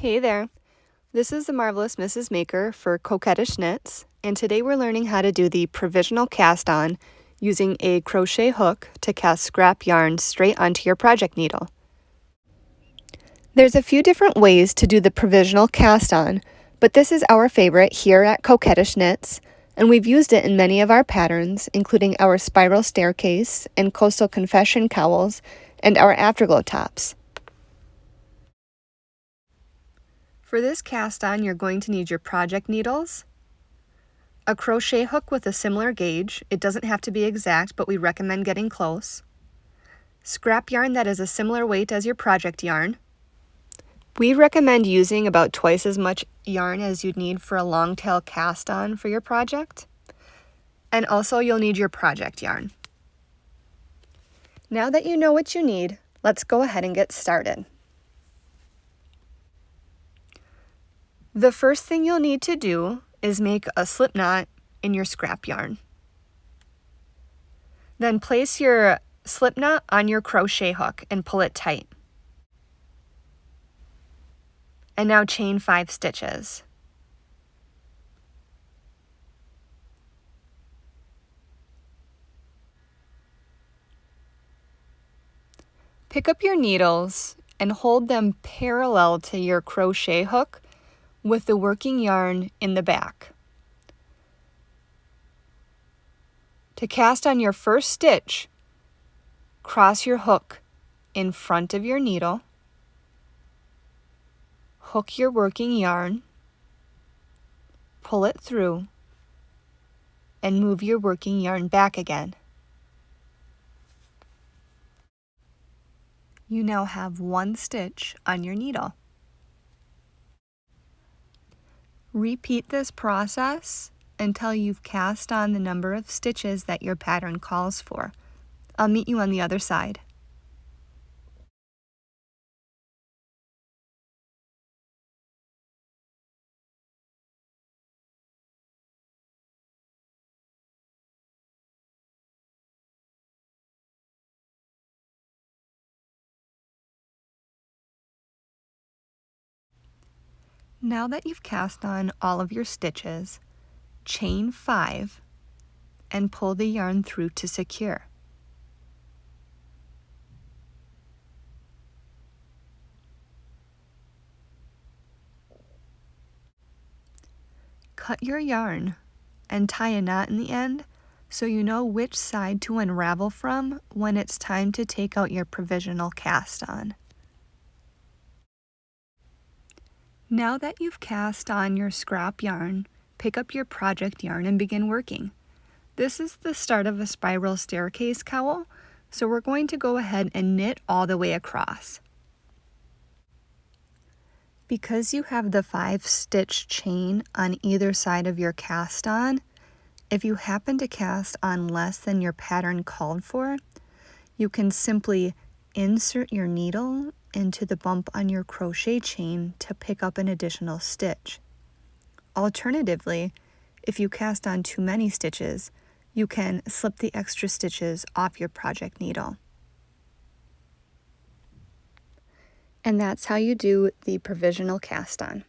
Hey there, this is the Marvelous Mrs. Maker for Coquette.ish Knits, and today we're learning how to do the provisional cast-on using a crochet hook to cast scrap yarn straight onto your project needle. There's a few different ways to do the provisional cast-on, but this is our favorite here at Coquette.ish Knits, and we've used it in many of our patterns, including our Spiral Staircase and Coastal Confession Cowls and our Afterglow Tops. For this cast-on, you're going to need your project needles, a crochet hook with a similar gauge. It doesn't have to be exact, but we recommend getting close. Scrap yarn that is a similar weight as your project yarn. We recommend using about twice as much yarn as you'd need for a long tail cast-on for your project. And also you'll need your project yarn. Now that you know what you need, let's go ahead and get started. The first thing you'll need to do is make a slip knot in your scrap yarn. Then place your slip knot on your crochet hook and pull it tight. And now chain 5 stitches. Pick up your needles and hold them parallel to your crochet hook with the working yarn in the back. To cast on your first stitch, cross your hook in front of your needle, hook your working yarn, pull it through, and move your working yarn back again. You now have 1 stitch on your needle. Repeat this process until you've cast on the number of stitches that your pattern calls for. I'll meet you on the other side. Now that you've cast on all of your stitches, chain 5 and pull the yarn through to secure. Cut your yarn and tie a knot in the end so you know which side to unravel from when it's time to take out your provisional cast-on. Now that you've cast on your scrap yarn, pick up your project yarn and begin working. This is the start of a spiral staircase cowl, so we're going to go ahead and knit all the way across. Because you have the 5 stitch chain on either side of your cast on, if you happen to cast on less than your pattern called for, you can simply insert your needle into the bump on your crochet chain to pick up an additional stitch. Alternatively, if you cast on too many stitches, you can slip the extra stitches off your project needle. And that's how you do the provisional cast-on.